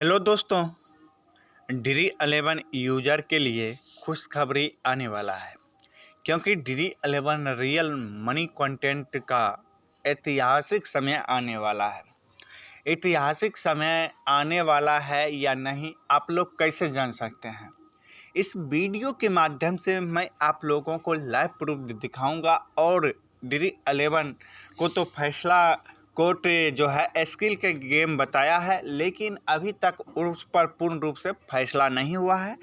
Hello दोस्तों, Dree 11 user के लिए खुशखबरी आने वाला है क्योंकि ड्री 11 रियल मनी कंटेंट का ऐतिहासिक समय आने वाला है। ऐतिहासिक समय आने वाला है या नहीं, आप लोग कैसे जान सकते हैं? इस वीडियो के माध्यम से मैं आप लोगों को लाइव प्रूफ दिखाऊंगा और ड्री 11 को तो फैसला कोर्ट जो है स्किल के गेम बताया है, लेकिन अभी तक उस पर पूर्ण रूप से फैसला नहीं हुआ है।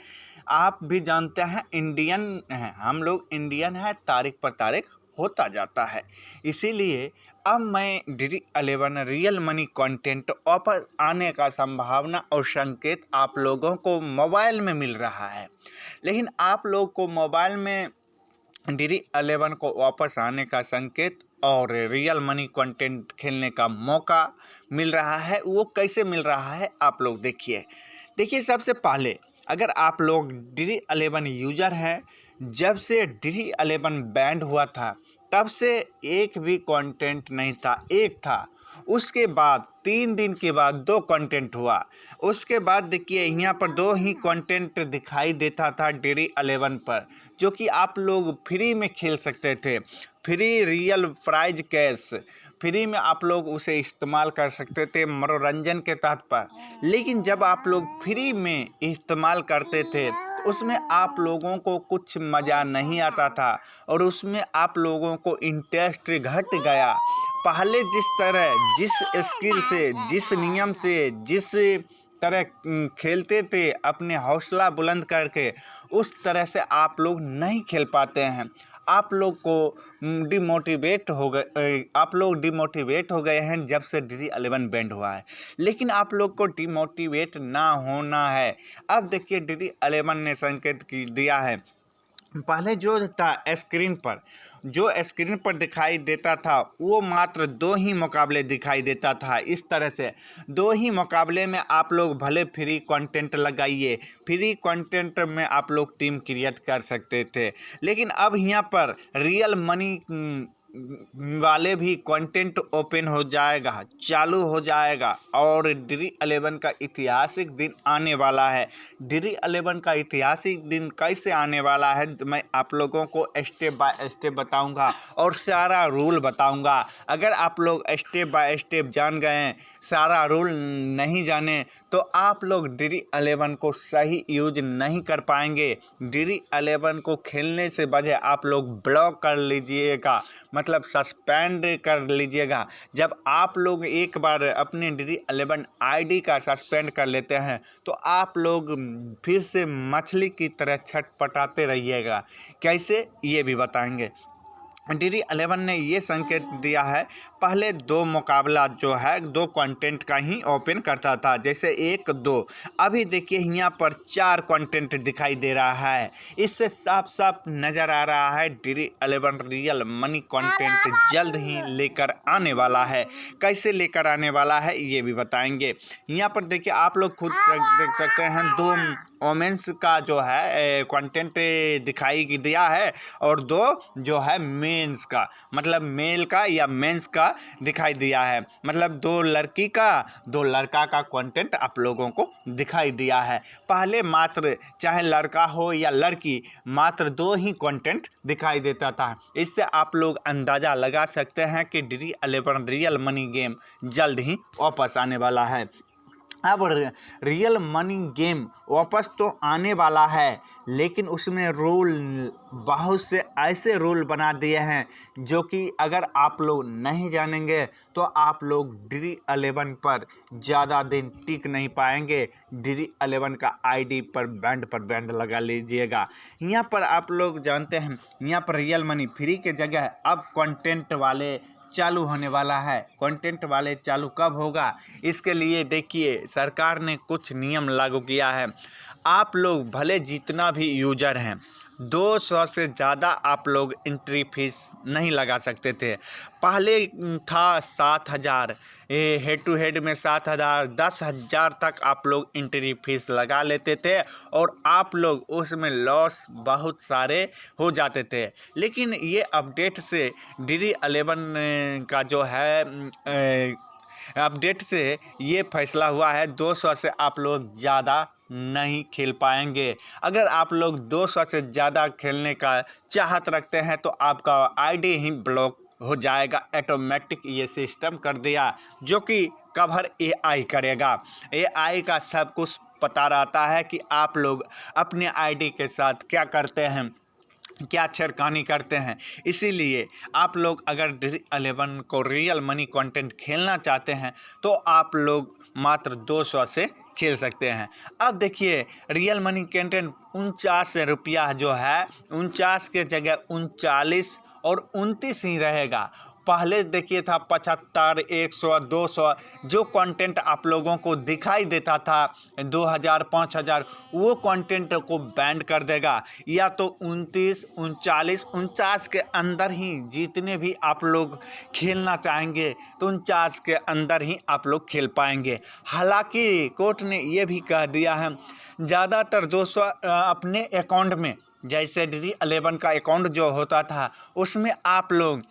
आप भी जानते हैं इंडियन हैं, हम लोग इंडियन हैं, तारीख पर तारीख होता जाता है। इसीलिए अब मैं ड्री 11 रियल मनी कंटेंट वापस आने का संभावना और संकेत आप लोगों को मोबाइल में मिल रहा है। लेकिन आप लोग को मोबाइल में ड्री 11 को वापस आने का संकेत और रियल मनी कंटेंट खेलने का मौका मिल रहा है। वो कैसे मिल रहा है आप लोग देखिए सबसे पहले अगर आप लोग ड्री 11 यूज़र हैं, जब से ड्री 11 बैंड हुआ था तब से एक भी कंटेंट नहीं था, एक था। उसके बाद 3 दिन के बाद 2 कंटेंट हुआ। उसके बाद देखिए यहाँ पर 2 ही कंटेंट दिखाई देता था ड्री 11 पर, जो कि आप लोग फ्री में खेल सकते थे। Free real prize cash free में आप लोग उसे इस्तेमाल कर सकते थे मनोरंजन के तहत पर। लेकिन जब आप लोग फ्री में इस्तेमाल करते थे तो उसमें आप लोगों को कुछ मज़ा नहीं आता था और उसमें आप लोगों को इंटरेस्ट घट गया। पहले जिस तरह, जिस स्किल से, जिस नियम से, जिस तरह खेलते थे अपने हौसला बुलंद करके, उस तरह से आप लोग नहीं खेल पाते हैं। आप लोग को आप लोग डिमोटिवेट हो गए हैं जब से ड्री 11 बैंड हुआ है। लेकिन आप लोग को डिमोटिवेट ना होना है। अब देखिए ड्री 11 ने संकेत दिया है। पहले जो था स्क्रीन पर दिखाई देता था वो मात्र 2 ही मुकाबले दिखाई देता था। इस तरह से 2 ही मुकाबले में आप लोग भले फ्री कंटेंट लगाइए, फ्री कंटेंट में आप लोग टीम क्रिएट कर सकते थे। लेकिन अब यहाँ पर रियल मनी वाले भी कंटेंट ओपन हो जाएगा, चालू हो जाएगा और ड्री 11 का ऐतिहासिक दिन आने वाला है। ड्री 11 का ऐतिहासिक दिन कैसे आने वाला है मैं आप लोगों को स्टेप बाय स्टेप बताऊंगा और सारा रूल बताऊंगा। अगर आप लोग स्टेप बाय स्टेप जान गए, सारा रूल नहीं जाने, तो आप लोग ड्री 11 को सही यूज नहीं कर पाएंगे। ड्री 11 को खेलने से बजाय आप लोग ब्लॉक कर लीजिएगा, मतलब सस्पेंड कर लीजिएगा। जब आप लोग एक बार अपने ड्री 11 आईडी का सस्पेंड कर लेते हैं तो आप लोग फिर से मछली की तरह छटपटाते रहिएगा। कैसे, ये भी बताएंगे। ड्री 11 ने ये संकेत दिया है, पहले 2 मुकाबला जो है 2 कंटेंट का ही ओपन करता था, जैसे 1-2। अभी देखिए यहाँ पर 4 कंटेंट दिखाई दे रहा है। इससे साफ साफ नज़र आ रहा है ड्री 11 रियल मनी कंटेंट जल्द ही लेकर आने वाला है। कैसे लेकर आने वाला है ये भी बताएंगे। यहाँ पर देखिए आप लोग खुद देख सकते हैं 2 वोमेंस का जो है कंटेंट दिखाई दिया है और 2 जो है मेंस का, मतलब मेल का या मेंस का दिखाई दिया है। मतलब 2 लड़की का 2 लड़का का कंटेंट आप लोगों को दिखाई दिया है। पहले मात्र चाहे लड़का हो या लड़की, मात्र 2 ही कंटेंट दिखाई देता था। इससे आप लोग अंदाज़ा लगा सकते हैं कि ड्री 11 रियल मनी गेम जल्द ही वापस आने वाला है। अब रियल मनी गेम वापस तो आने वाला है, लेकिन उसमें रूल, बहुत से ऐसे रूल बना दिए हैं जो कि अगर आप लोग नहीं जानेंगे तो आप लोग ड्री 11 पर ज़्यादा दिन टिक नहीं पाएंगे। ड्री 11 का आईडी पर बैंड लगा लीजिएगा। यहाँ पर आप लोग जानते हैं, यहाँ पर रियल मनी फ्री के जगह अब कंटेंट वाले चालू होने वाला है। कंटेंट वाले चालू कब होगा, इसके लिए देखिए सरकार ने कुछ नियम लागू किया है। आप लोग भले जितना भी यूजर हैं, 200 से ज़्यादा आप लोग एंट्री फीस नहीं लगा सकते थे। पहले था 7,000, हेड टू हेड में 7,000, 10,000 तक आप लोग एंट्री फीस लगा लेते थे और आप लोग उसमें लॉस बहुत सारे हो जाते थे। लेकिन ये अपडेट से ड्री 11 का जो है अपडेट से ये फैसला हुआ है 200 से आप लोग ज़्यादा नहीं खेल पाएंगे। अगर आप लोग 200 से ज़्यादा खेलने का चाहत रखते हैं तो आपका आईडी ही ब्लॉक हो जाएगा। ऑटोमेटिक ये सिस्टम कर दिया, जो कि कवर एआई करेगा। एआई का सब कुछ पता रहता है कि आप लोग अपने आईडी के साथ क्या करते हैं, क्या छेड़खानी करते हैं। इसीलिए आप लोग अगर Dri11 को रियल मनी कंटेंट खेलना चाहते हैं तो आप लोग मात्र 200 से खेल सकते हैं। अब देखिए रियल मनी कंटेंट 49 रुपया जो है 49 के जगह 39 और 29 ही रहेगा। पहले देखिए था 75, 100, 200 जो कंटेंट आप लोगों को दिखाई देता था 2000, 5000, वो कंटेंट को बैंड कर देगा। या तो 29, 39, 49 के अंदर ही जितने भी आप लोग खेलना चाहेंगे तो 49 के अंदर ही आप लोग खेल पाएंगे। हालांकि कोर्ट ने ये भी कह दिया है ज़्यादातर 200 अपने अकाउंट में, जैसे Dri11 का अकाउंट जो होता था उसमें आप लोग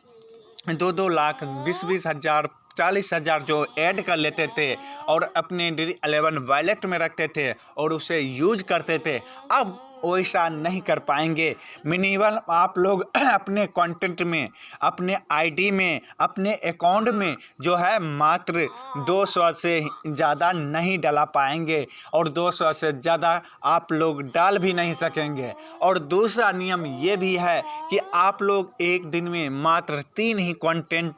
2-2 लाख, 20-20 हज़ार, 40 हज़ार जो ऐड कर लेते थे और अपने Dri11 वॉलेट में रखते थे और उसे यूज करते थे। अब वैसा नहीं कर पाएंगे। मिनिमम आप लोग अपने कंटेंट में, अपने आईडी में, अपने अकाउंट में जो है मात्र 200 से ज़्यादा नहीं डाला पाएंगे और 200 से ज़्यादा आप लोग डाल भी नहीं सकेंगे। और दूसरा नियम ये भी है कि आप लोग एक दिन में मात्र 3 ही कंटेंट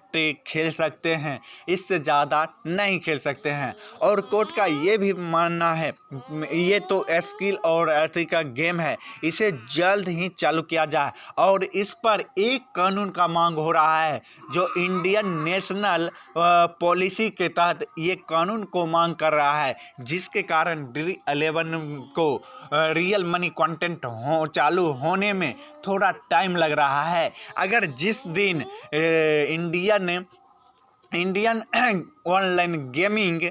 खेल सकते हैं, इससे ज़्यादा नहीं खेल सकते हैं। और कोर्ट का ये भी मानना है ये तो स्किल और अर्थी का गेम है, इसे जल्द ही चालू किया जाए। और इस पर एक कानून का मांग हो रहा है जो इंडियन नेशनल पॉलिसी के तहत ये कानून को मांग कर रहा है, जिसके कारण Dri11 को रियल मनी कंटेंट चालू होने में थोड़ा टाइम लग रहा है। अगर जिस दिन इंडियन ऑनलाइन गेमिंग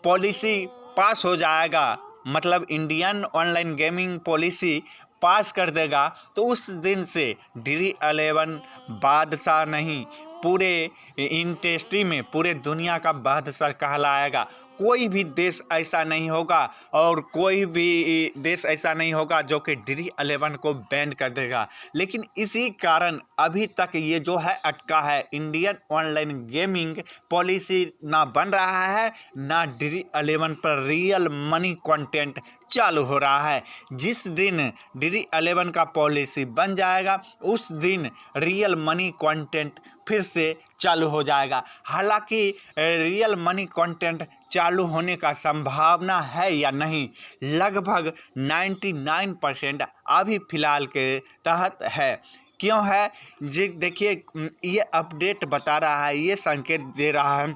पॉलिसी पास हो जाएगा, मतलब इंडियन ऑनलाइन गेमिंग पॉलिसी पास कर देगा, तो उस दिन से Dri11 बादशाह नहीं, पूरे इंडस्ट्री में पूरे दुनिया का बादशाह कहलाएगा। कोई भी देश ऐसा नहीं होगा और कोई भी देश ऐसा नहीं होगा जो कि Dri11 को बैन कर देगा। लेकिन इसी कारण अभी तक ये जो है अटका है। इंडियन ऑनलाइन गेमिंग पॉलिसी ना बन रहा है, ना Dri11 पर रियल मनी कंटेंट चालू हो रहा है। जिस दिन Dri11 का पॉलिसी बन जाएगा उस दिन रियल मनी कंटेंट फिर से चालू हो जाएगा। हालांकि रियल मनी कंटेंट चालू होने का संभावना है या नहीं, लगभग 99% अभी फ़िलहाल के तहत है। क्यों है जी, देखिए ये अपडेट बता रहा है, ये संकेत दे रहा है।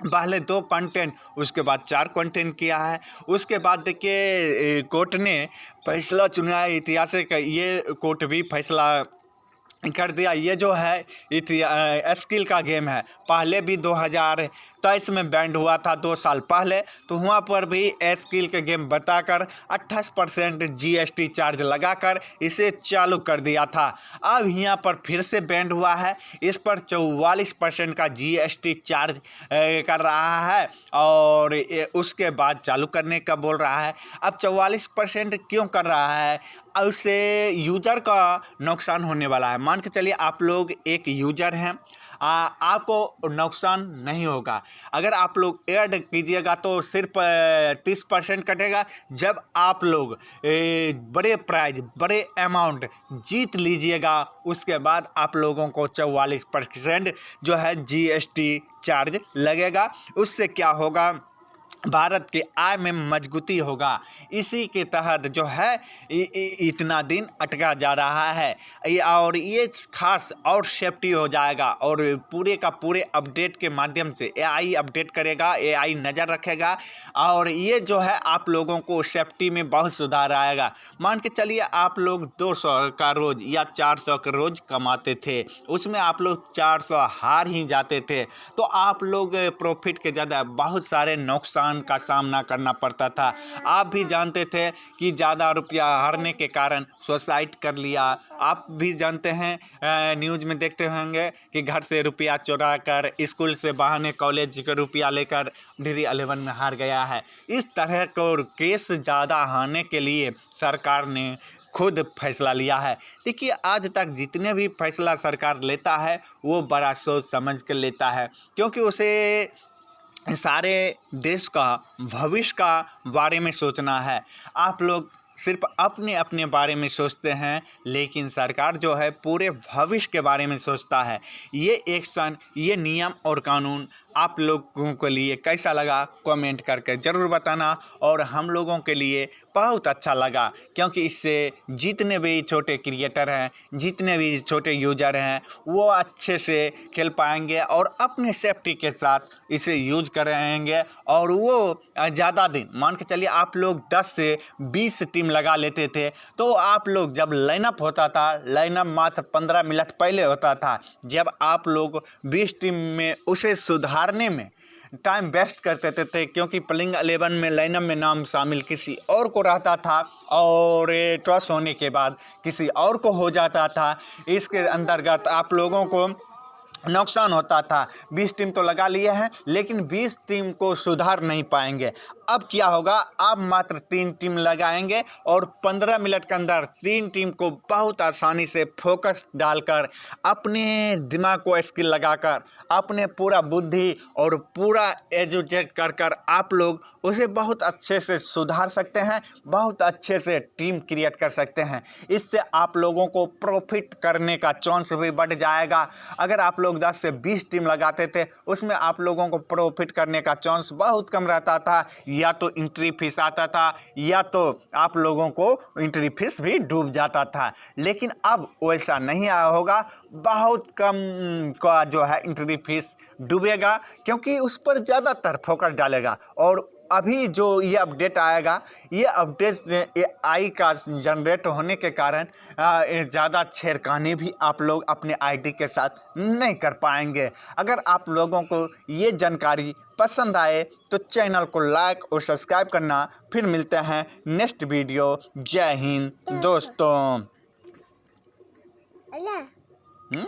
पहले 2 कंटेंट, उसके बाद 4 कंटेंट किया है। उसके बाद देखिए कोर्ट ने फैसला चुना है ऐतिहासिक, ये कोर्ट भी फैसला कर दिया। ये जो है स्किल का गेम है, पहले भी 2023 में बैंड हुआ था 2 साल पहले, तो वहाँ पर भी स्किल के गेम बताकर 28% GST चार्ज लगाकर इसे चालू कर दिया था। अब यहाँ पर फिर से बैंड हुआ है, इस पर 44% का GST चार्ज कर रहा है और उसके बाद चालू करने का बोल रहा है। अब 44% क्यों कर रहा है? उससे यूज़र का नुकसान होने वाला है। मान के चलिए आप लोग एक यूज़र हैं, आपको नुकसान नहीं होगा। अगर आप लोग ऐड कीजिएगा तो सिर्फ 30% कटेगा। जब आप लोग बड़े प्राइज, बड़े अमाउंट जीत लीजिएगा उसके बाद आप लोगों को 44% जो है GST चार्ज लगेगा। उससे क्या होगा, भारत के आय में मजबूती होगा। इसी के तहत जो है इतना दिन अटका जा रहा है और ये खास और सेफ्टी हो जाएगा और पूरे का पूरे अपडेट के माध्यम से AI अपडेट करेगा, AI नज़र रखेगा और ये जो है आप लोगों को सेफ्टी में बहुत सुधार आएगा। मान के चलिए आप लोग 200 का रोज़ या 400 का रोज़ कमाते थे, उसमें आप लोग 400 हार ही जाते थे, तो आप लोग प्रॉफिट के ज़्यादा बहुत सारे नुकसान नुकसान का सामना करना पड़ता था। आप भी जानते थे कि ज़्यादा रुपया हारने के कारण सुसाइड कर लिया। आप भी जानते हैं, न्यूज़ में देखते होंगे कि घर से रुपया चुरा कर, स्कूल से बहाने कॉलेज का रुपया लेकर DD11 में हार गया है। इस तरह को केस ज़्यादा हारने के लिए सरकार ने खुद फैसला लिया है। देखिए, आज तक जितने भी फैसला सरकार लेता है वो बड़ा सोच समझ कर लेता है, क्योंकि उसे सारे देश का भविष्य का बारे में सोचना है। आप लोग सिर्फ अपने अपने बारे में सोचते हैं, लेकिन सरकार जो है पूरे भविष्य के बारे में सोचता है। ये एक्शन, ये नियम और कानून आप लोगों के लिए कैसा लगा कमेंट करके ज़रूर बताना। और हम लोगों के लिए बहुत अच्छा लगा, क्योंकि इससे जितने भी छोटे क्रिएटर हैं, जितने भी छोटे यूजर हैं, वो अच्छे से खेल पाएंगे और अपने सेफ्टी के साथ इसे यूज करेंगे। और वो ज़्यादा दिन, मान के चलिए आप लोग 10 से 20 टीम लगा लेते थे, तो आप लोग जब लाइनअप होता था, लाइनअप मात्र 15 मिनट पहले होता था। जब आप लोग 20 टीम में उसे सुधारने में टाइम वेस्ट कर देते थे, क्योंकि प्लेइंग 11 में लाइनअप में नाम शामिल किसी और को रहता था और टॉस होने के बाद किसी और को हो जाता था। इसके अंतर्गत आप लोगों को नुकसान होता था। 20 टीम तो लगा लिए हैं, लेकिन 20 टीम को सुधार नहीं पाएंगे। अब क्या होगा, आप मात्र 3 टीम लगाएंगे और 15 मिनट के अंदर 3 टीम को बहुत आसानी से फोकस डालकर, अपने दिमाग को स्किल लगाकर, अपने पूरा बुद्धि और पूरा एजुकेट कर कर आप लोग उसे बहुत अच्छे से सुधार सकते हैं, बहुत अच्छे से टीम क्रिएट कर सकते हैं। इससे आप लोगों को प्रॉफिट करने का चांस भी बढ़ जाएगा। अगर आप लोग 10 से 20 टीम लगाते थे, उसमें आप लोगों को प्रॉफिट करने का चांस बहुत कम रहता था। या तो एंट्री फीस आता था, या तो आप लोगों को एंट्री फीस भी डूब जाता था। लेकिन अब वैसा नहीं होगा, बहुत कम का जो है एंट्री फीस डूबेगा, क्योंकि उस पर ज़्यादातर फोकस डालेगा। और अभी जो ये अपडेट आएगा, ये अपडेट AI का जनरेट होने के कारण ज़्यादा छेड़खानी भी आप लोग अपने ID के साथ नहीं कर पाएंगे। अगर आप लोगों को ये जानकारी पसंद आए तो चैनल को लाइक और सब्सक्राइब करना। फिर मिलते हैं नेक्स्ट वीडियो। जय हिंद दोस्तों।